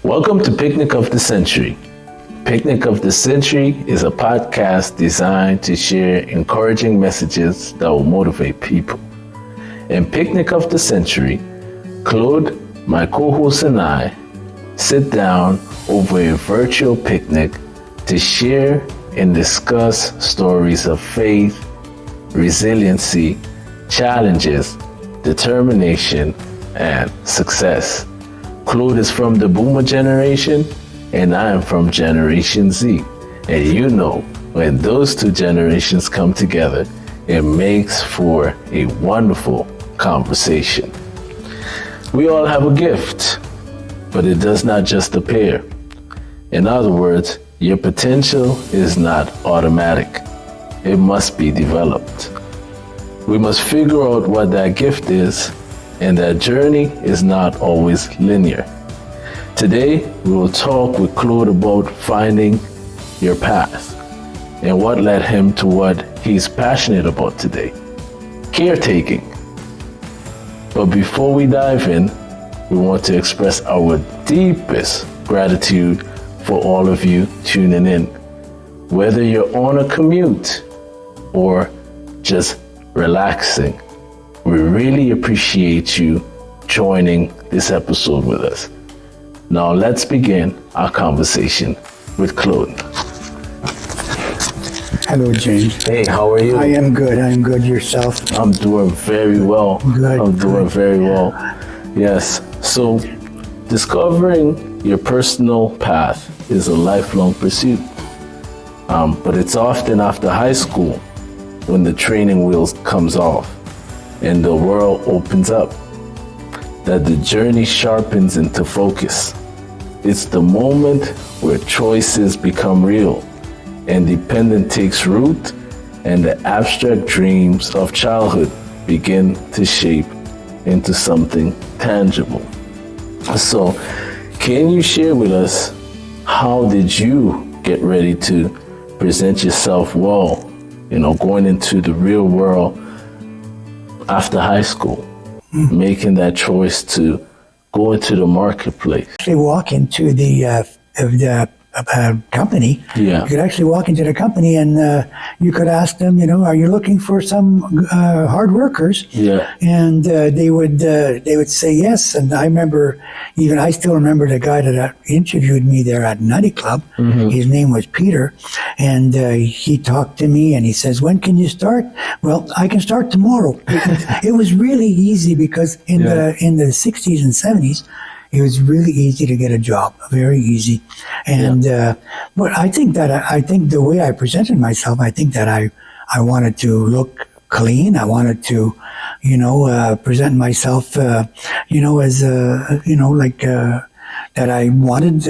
Welcome to Picnic of the Century. Picnic of the Century is a podcast designed to share encouraging messages that will motivate people. In Picnic of the Century, Claude, my co-host, and I sit down over a virtual picnic to share and discuss stories of faith, resiliency, challenges, determination, and success. Claude is from the Boomer generation, and I am from Generation Z. And you know, when those two generations come together, it makes for a wonderful conversation. We all have a gift, but it does not just appear. In other words, your potential is not automatic. It must be developed. We must figure out what that gift is, and that journey is not always linear. Today, we will talk with Claude about finding your path and what led him to what he's passionate about today, caretaking. But before we dive in, we want to express our deepest gratitude for all of you tuning in. Whether you're on a commute or just relaxing, we really appreciate you joining this episode with us. Now let's begin our conversation with Claude. Hello, James. Hey, how are you? I am good. Yourself? I'm doing very well. Good. I'm doing very well. Yes. So, discovering your personal path is a lifelong pursuit. But it's often after high school when the training wheels comes off and the world opens up that the journey sharpens into focus. It's the moment where choices become real, independence takes root, and the abstract dreams of childhood begin to shape into something tangible. So, can you share with us, how did you get ready to present yourself well, going into the real world after high school, making that choice to go into the marketplace? Actually walk into the company. Yeah. You could actually walk into the company and you could ask them, are you looking for some hard workers? Yeah. And they would say yes. And I still remember the guy that interviewed me there at Nutty Club. Mm-hmm. His name was Peter. And he talked to me and he says, when can you start? Well, I can start tomorrow. It was really easy because in the 60s and 70s, it was really easy to get a job, very easy. And but I think the way I presented myself, I think that I wanted to look clean. I wanted to, present myself, as that I wanted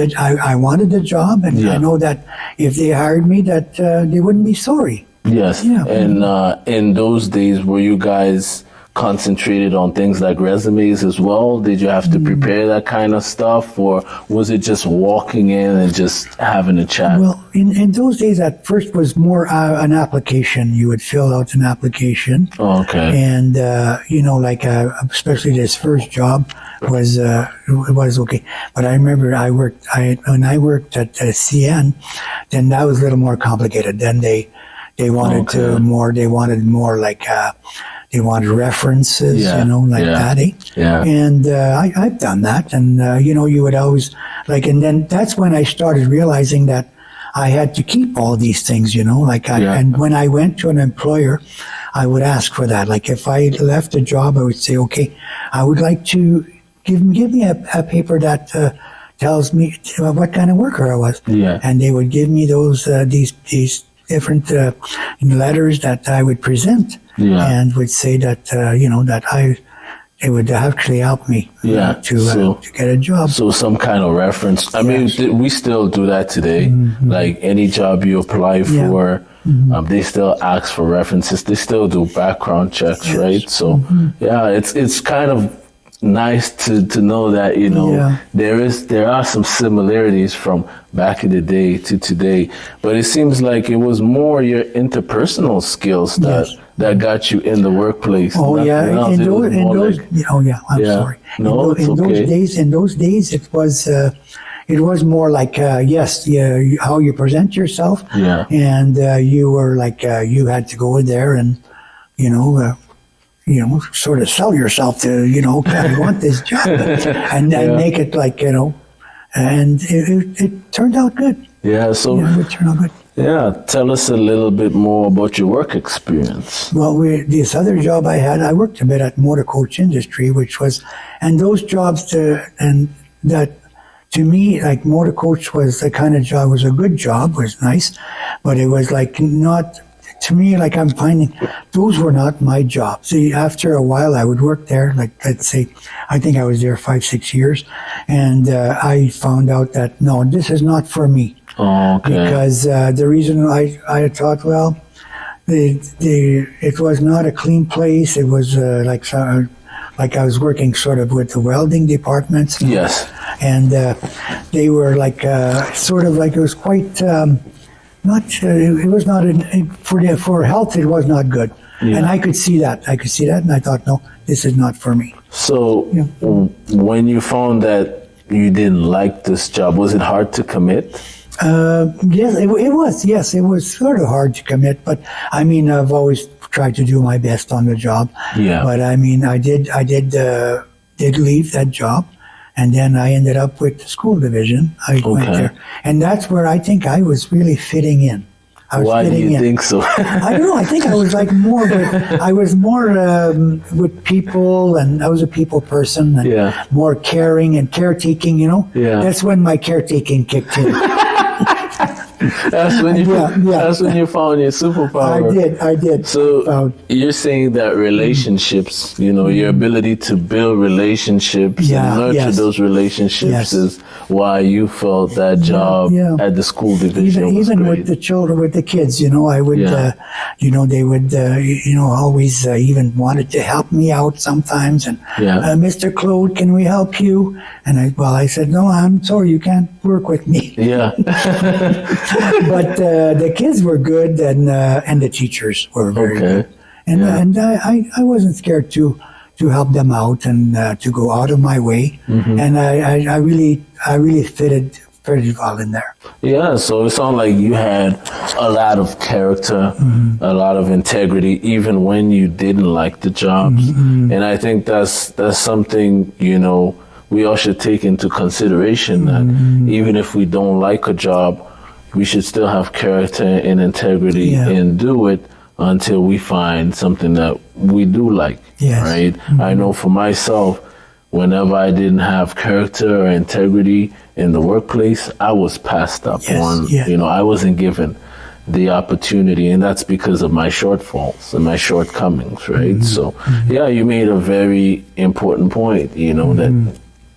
the job, and I know that if they hired me, that they wouldn't be sorry. Yes. Yeah. And in those days, were you guys concentrated on things like resumes as well? Did you have to prepare that kind of stuff, or was it just walking in and just having a chat? Well, in those days, at first was more an application. You would fill out an application. Oh, okay. And especially this first job was okay. But I remember when I worked at CN, then that was a little more complicated. Then they wanted more like. They wanted references, that. Eh? Yeah. And I've done that. And, you would always, and then that's when I started realizing that I had to keep all these things, and when I went to an employer, I would ask for that. Like if I left a job, I would say, okay, I would like to give me a paper that tells me what kind of worker I was. Yeah. And they would give me these different letters that I would present. Yeah. And would say that it would actually help me to get a job. So some kind of reference. I mean, we still do that today. Mm-hmm. Like any job you apply for, they still ask for references. They still do background checks, right? So it's kind of nice to know that there are some similarities from back in the day to today, but it seems like it was more your interpersonal skills that got you in the workplace. Oh yeah, I'm sorry. No, in those days it was it was more like, yes, yeah, how you present yourself. Yeah. And you were like, you had to go in there and, sort of sell yourself to, I want this job and make it like, and it turned out good. Yeah. So, it turned out good. yeah, tell us a little bit more about your work experience. Well, this other job I had, I worked a bit at motor coach industry, and those jobs to me, like motor coach was the kind of job, was a good job, was nice, but it was like not, to me, like I'm finding those were not my jobs. See, after a while I would work there, like let's say, I think I was there 5-6 years, and I found out that no, this is not for me. Oh, okay. Because the reason I thought, well, it was not a clean place. It was like I was working sort of with the welding departments. Yes. And they were like sort of like, it was quite it was not for health. It was not good. Yeah. And I could see that. And I thought, no, this is not for me. So when you found that you didn't like this job, was it hard to commit? Yes, it was. Yes, it was sort of hard to commit, but I mean, I've always tried to do my best on the job. Yeah. But I mean, I did leave that job, and then I ended up with the school division. I went there, and that's where I think I was really fitting in. Why do you think so? I don't know. I think I was like more with people, and I was a people person, and more caring and caretaking. Yeah. That's when my caretaking kicked in. That's when you found your superpower. I did. So you're saying that relationships, your ability to build relationships and nurture those relationships is why you felt that job at the school division. Even with the children, with the kids, I would, they would, always even wanted to help me out sometimes. And Mr. Claude, can we help you? And I said, no, I'm sorry, you can't work with me. Yeah. But the kids were good, and the teachers were very good, and I wasn't scared to help them out and to go out of my way, and I really fitted well in there. Yeah, so it sounded like you had a lot of character, a lot of integrity, even when you didn't like the jobs, and I think that's something we all should take into consideration, that even if we don't like a job, we should still have character and integrity and do it until we find something that we do like, right? I know for myself, whenever I didn't have character or integrity in the workplace, I was passed up on. I wasn't given the opportunity, and that's because of my shortfalls and my shortcomings, right? So, you made a very important point, that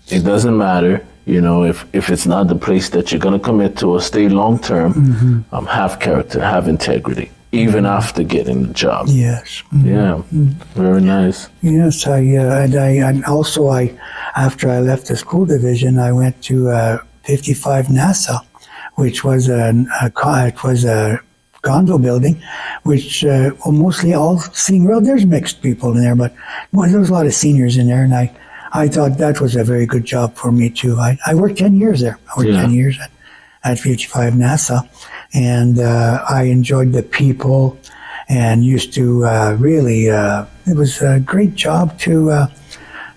it doesn't matter, if it's not the place that you're going to commit to or stay long term, have character, have integrity, even after getting the job. Yes. Yeah. Very nice. Yes. And also after I left the school division, I went to 55 NASA, which was a condo building, which mostly all senior. Well, there's mixed people in there, but there was a lot of seniors in there, and I thought that was a very good job for me too. I worked 10 years there. I worked 10 years at 55 NASA, and I enjoyed the people, and used to really. It was a great job to,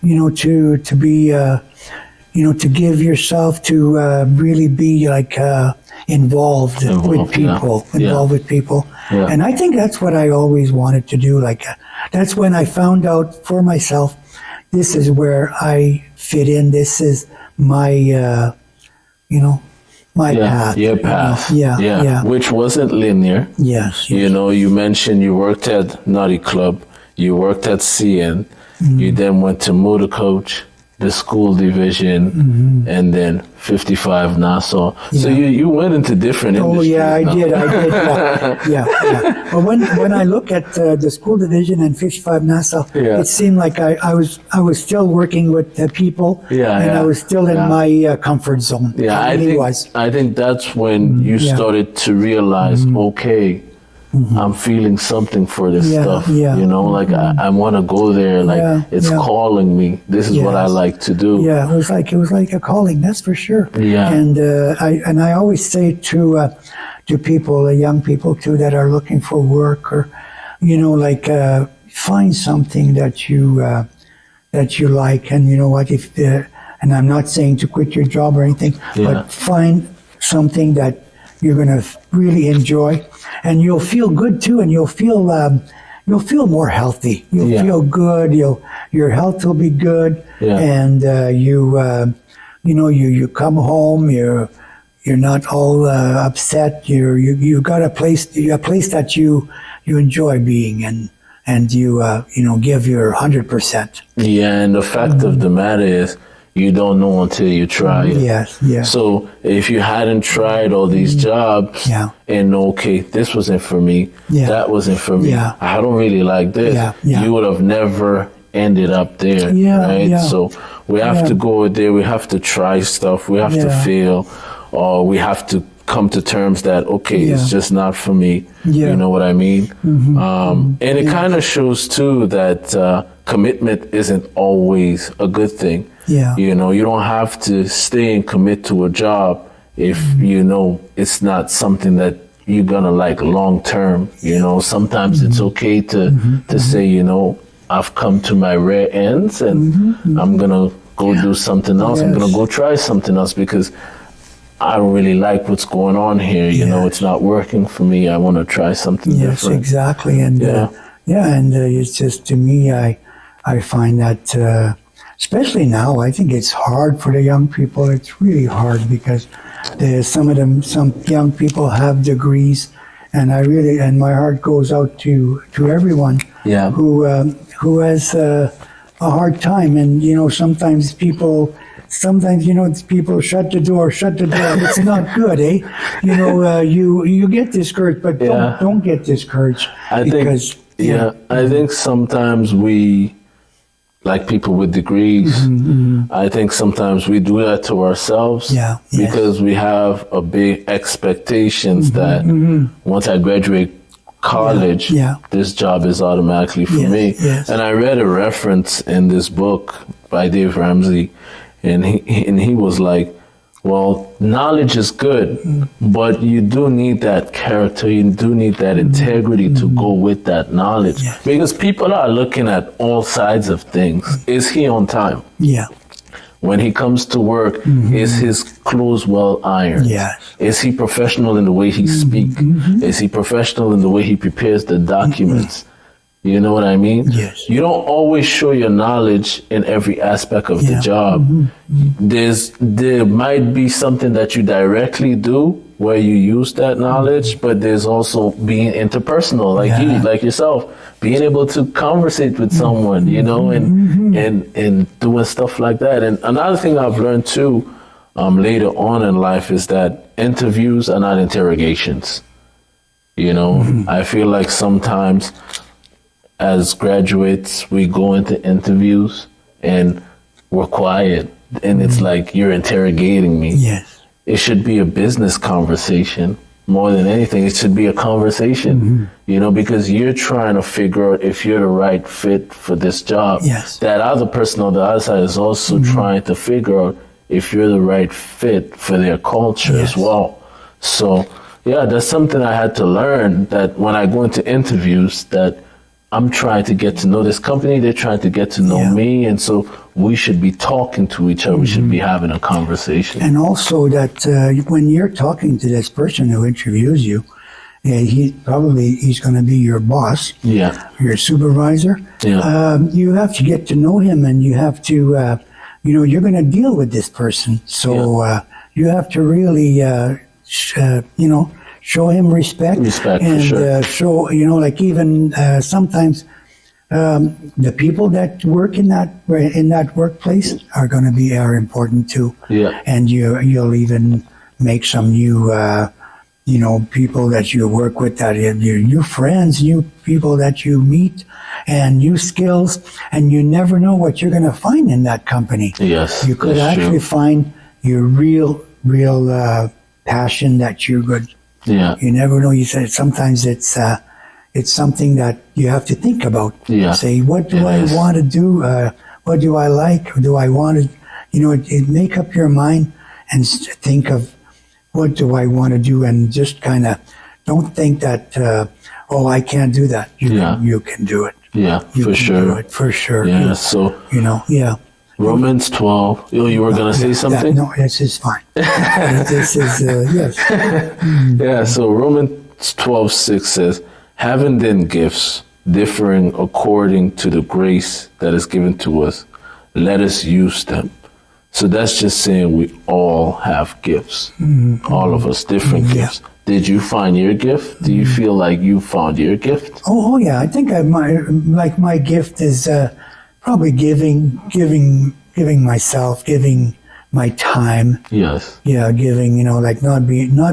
to be, to give yourself to really be like involved with people, with people, and I think that's what I always wanted to do. Like that's when I found out for myself. This is where I fit in. This is my, my path. Your path. Yeah. Which wasn't linear. Yes. You mentioned you worked at Naughty Club, you worked at CN, you then went to Motor Coach, the school division, and then 55 Nassau. So you went into different industries. Oh, I did. Yeah. But when I look at the school division and 55 Nassau, it seemed like I was still working with the people, and I was still in my comfort zone. Yeah, I think that's when you started to realize, okay, I'm feeling something for this stuff. Yeah. You know, like I want to go there. Like it's calling me. This is what I like to do. Yeah, it was like a calling. That's for sure. Yeah. And I always say to people, young people too, that are looking for work, or find something that you like, and you know what, if and I'm not saying to quit your job or anything, but find something that you're going to really enjoy, and you'll feel good too, and you'll feel more healthy. You'll feel good. Your health will be good, and you come home. You're not all upset. You got a place that you enjoy being in. And you give your 100%. Yeah, and the fact of the matter is, you don't know until you try it. Yes. So if you hadn't tried all these jobs, and okay, this wasn't for me, that wasn't for me, I don't really like this, you would have never ended up there, right? So we have to go there, we have to try stuff, we have to fail, or we have to come to terms that, okay, it's just not for me. You know what I mean? And it kind of shows too that commitment isn't always a good thing. You know, you don't have to stay and commit to a job if you know it's not something that you're gonna like long term. You know, sometimes it's okay to say, you know, I've come to my rare ends, and I'm gonna go do something else. I'm gonna go try something else because I don't really like what's going on here. You know, it's not working for me. I want to try something different. Yes, exactly. And it's just, to me, I find that, especially now, I think it's hard for the young people. It's really hard because some young people have degrees, and my heart goes out to everyone who has a hard time. And sometimes people shut the door. It's not good, eh? You get discouraged, but don't get discouraged. I think sometimes we, like people with degrees, I think sometimes we do that to ourselves because we have a big expectations that once I graduate college, this job is automatically for me. And I read a reference in this book by Dave Ramsey, and he was like, well, knowledge is good, but you do need that character, you do need that integrity to go with that knowledge. Because people are looking at all sides of things. Is he on time? When he comes to work, is his clothes well ironed? Is he professional in the way he speaks? Is he professional in the way he prepares the documents? You know what I mean? You don't always show your knowledge in every aspect of the job. There might be something that you directly do where you use that knowledge, but there's also being interpersonal, like yourself, being able to conversate with someone, and doing stuff like that. And another thing I've learned too, later on in life, is that interviews are not interrogations. I feel like sometimes as graduates, we go into interviews and we're quiet, and it's like you're interrogating me. It should be a business conversation more than anything. It should be a conversation, because you're trying to figure out if you're the right fit for this job. That other person on the other side is also trying to figure out if you're the right fit for their culture as well. So, that's something I had to learn, that when I go into interviews, that I'm trying to get to know this company, they're trying to get to know me, and so we should be talking to each other, we should be having a conversation. And also that when you're talking to this person who interviews you, he's going to be your boss, your supervisor. You have to get to know him, and you have to, you're going to deal with this person. So you have to really, show him respect and for sure. Show, even sometimes the people that work in that workplace are important too. And you'll even make some new people that you work with, that new friends, new people that you meet, and new skills, and you never know what you're going to find in that company. You could actually find your real passion that you Yeah. You never know. You said sometimes it's something that you have to think about. Yeah. Say, what do It I is. want to do? What do I like? Or do I want to, make up your mind and think of what do I want to do, and just kind of don't think that, I can't do that. You can do it. Yeah, You for can sure. do it, for sure. Yeah, so Yeah. Romans 12. You were going to say something? No, this is fine. This is, yes. Yeah, so Romans 12:6 says, having then gifts differing according to the grace that is given to us, let us use them. So that's just saying we all have gifts. All of us, different gifts. Did you find your gift? Do you feel like you found your gift? Oh yeah, I think my gift is probably giving myself, giving my time. Yes. Yeah, giving, like not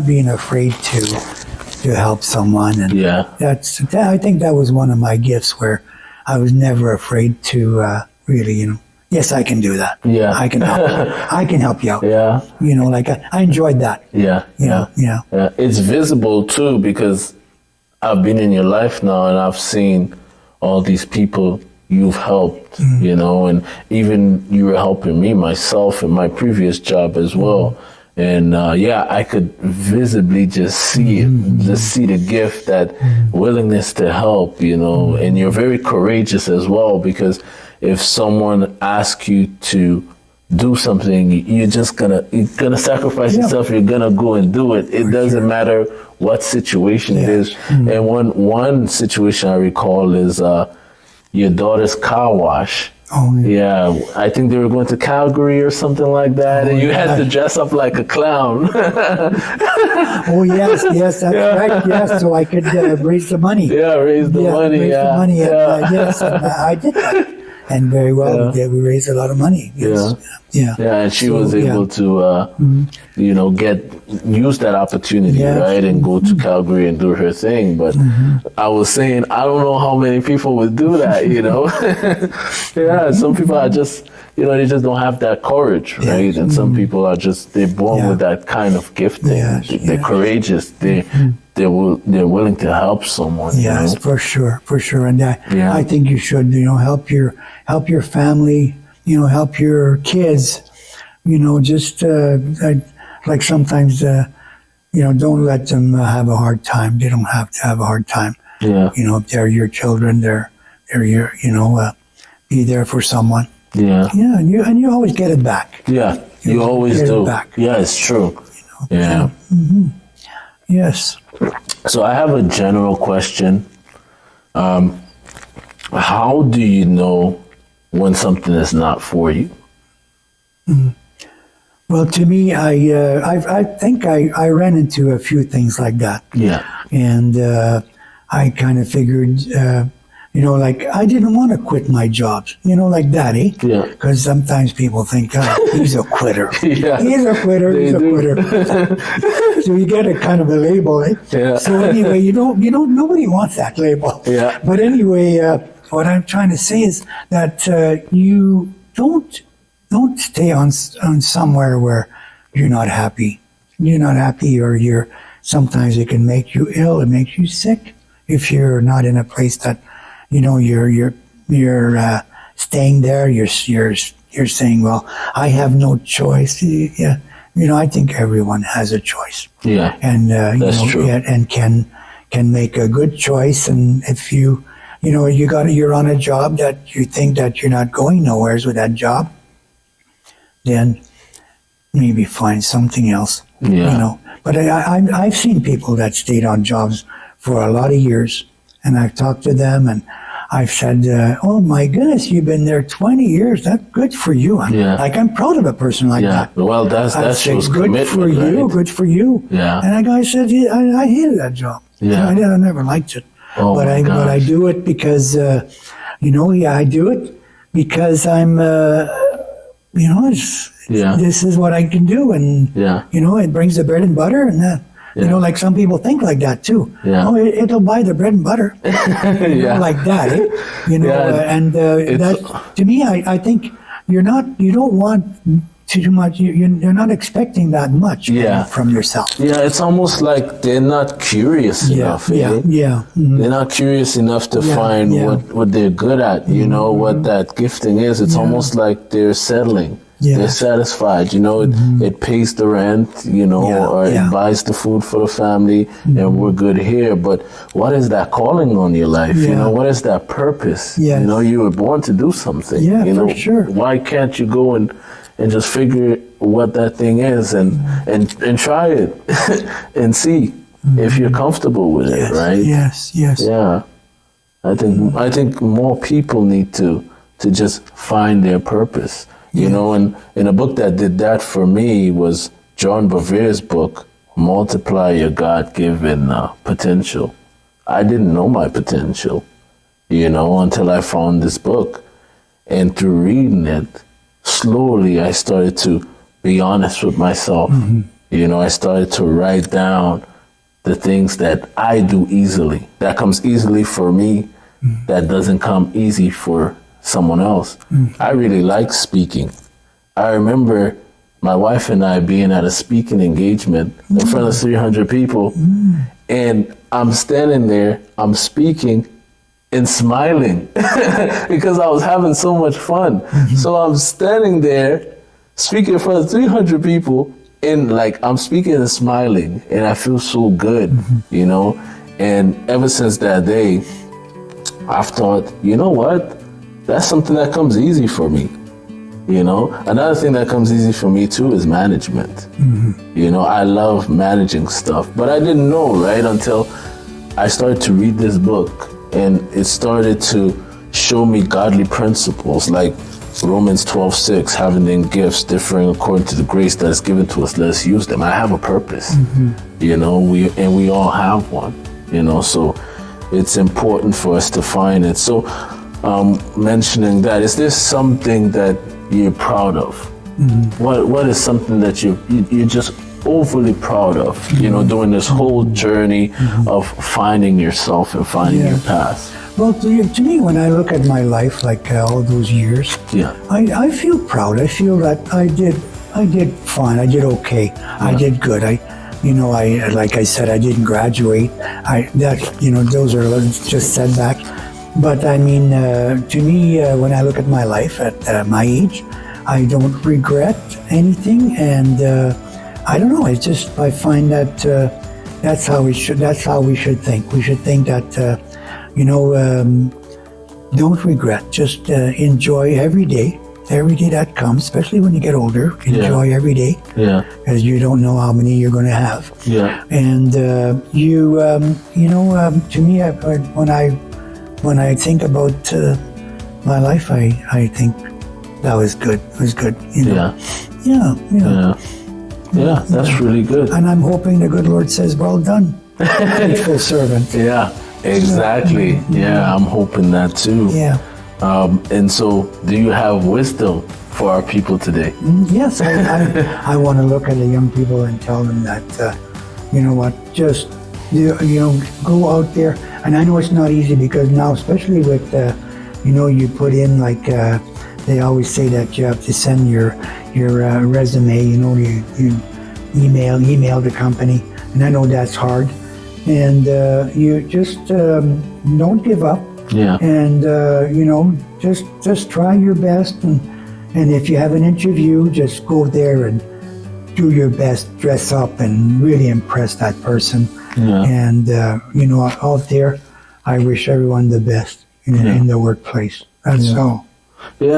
being afraid to help someone, and Yeah. I think that was one of my gifts, where I was never afraid to really, yes, I can do that. Yeah. I can help. I can help you out. Yeah. Like I enjoyed that. Yeah. Yeah. It's visible too, because I've been in your life now and I've seen all these people you've helped, and even you were helping me myself in my previous job as well. And I could visibly just see it, just see the gift, that willingness to help, and you're very courageous as well, because if someone asks you to do something, you're gonna sacrifice yourself. You're gonna go and do it. It doesn't matter what situation it is. And one situation I recall is your daughter's car wash. Oh, yeah. I think they were going to Calgary or something like that, and you had to dress up like a clown. Oh yes, that's right. Yes, so I could raise the money. Yeah, raise the money. Raise the money. And, yes, and, I did that, and very well. We raised a lot of money. Yes. Yeah, and she was able to, use that opportunity, right, and go to Calgary and do her thing. But I was saying, I don't know how many people would do that, some people are just, they just don't have that courage, right? And some people are just, they're born with that kind of gifting. They're courageous. They're willing to help someone. Yes, for sure. And I think you should, help your family. Help your kids, just like sometimes, don't let them have a hard time. They don't have to have a hard time. Yeah. If they're your children, they're your, be there for someone. Yeah. Yeah, and you always get it back. Yeah, you always do. Back. Yeah, it's true. Yeah. Mm-hmm. Yes. So I have a general question. How do you know when something is not for you? Well, to me, I think I ran into a few things like that. Yeah. And I kind of figured, like I didn't want to quit my jobs, like that, eh? Yeah. Because sometimes people think, he's a quitter. Yeah. He's a quitter. He's a quitter. So you get a kind of a label, eh? Yeah. So anyway, nobody wants that label. Yeah. But anyway, what I'm trying to say is that you don't stay on somewhere where you're not happy. You're not happy, or sometimes it can make you ill. It makes you sick if you're not in a place that you're staying there. You're saying, well, I have no choice. Yeah, I think everyone has a choice. Yeah, and that's true. And can make a good choice. And if you're on a job that you think that you're not going nowheres with that job, then maybe find something else. Yeah. But I've seen people that stayed on jobs for a lot of years, and I've talked to them, and I've said, "Oh my goodness, you've been there 20 years. That's good for you." I'm proud of a person like that. Well, that shows good commitment, for you. right? Good for you. Yeah. And I said, I hated that job. Yeah. I never liked it. Oh but I do it because, I do it because I'm, this is what I can do, and it brings the bread and butter, and like some people think like that too. Yeah. It'll buy the bread and butter, like that. And that to me, I think you don't want too much. You're not expecting that much from yourself. Yeah, it's almost like they're not curious enough. They're not curious enough to find what they're good at, you know, what that gifting is. It's almost like they're settling. They're satisfied, you know, it pays the rent, you know, or it buys the food for the family, and we're good here. But what is that calling on your life? You know, what is that purpose? You know, you were born to do something. You know, for sure. Why can't you go and just figure what that thing is and try it and see if you're comfortable with it, right? Yes. Yeah. I think more people need to just find their purpose. You know, and a book that did that for me was John Bevere's book, Multiply Your God-Given Potential. I didn't know my potential, you know, until I found this book. And through reading it, slowly I started to be honest with myself. You know, I started to write down the things that I do easily, that comes easily for me, that doesn't come easy for someone else. I really like speaking. I remember my wife and I being at a speaking engagement in front of 300 people, and I'm standing there, I'm speaking and smiling because I was having so much fun. So I'm standing there speaking in front of 300 people, and like I'm speaking and smiling, and I feel so good, you know. And ever since that day, I've thought, you know what? That's something that comes easy for me, you know? Another thing that comes easy for me too is management. You know, I love managing stuff, but I didn't know, right? Until I started to read this book, and it started to show me godly principles like Romans 12:6, having then gifts differing according to the grace that is given to us, let us use them. I have a purpose, you know, we all have one, you know, so it's important for us to find it. So, mentioning that, is there something that you're proud of? What is something that you're just overly proud of, you know, during this whole journey of finding yourself and finding your path? Well, to me, when I look at my life, like all those years, I feel proud. I feel that I did fine. I did okay. I did good. Like I said, I didn't graduate. Those are just setbacks. But I mean, to me, when I look at my life at my age, I don't regret anything, and I don't know. I find that that's how we should think. We should think that don't regret. Just enjoy every day that comes, especially when you get older. Enjoy every day, because you don't know how many you're going to have. And to me, when I think about my life, I think that was good. It was good, you know. Yeah, that's really good. And I'm hoping the good Lord says, "Well done, faithful servant." Yeah, exactly. Yeah, I'm hoping that too. Yeah. And so, do you have wisdom for our people today? Yes, I want to look at the young people and tell them that, you know what, just go out there. And I know it's not easy, because now, especially with you put in, like they always say that you have to send your resume. You email the company, and I know that's hard. And you just don't give up. And just try your best. And if you have an interview, just go there and do your best, dress up, and really impress that person. And out there, I wish everyone the best in the workplace. That's all.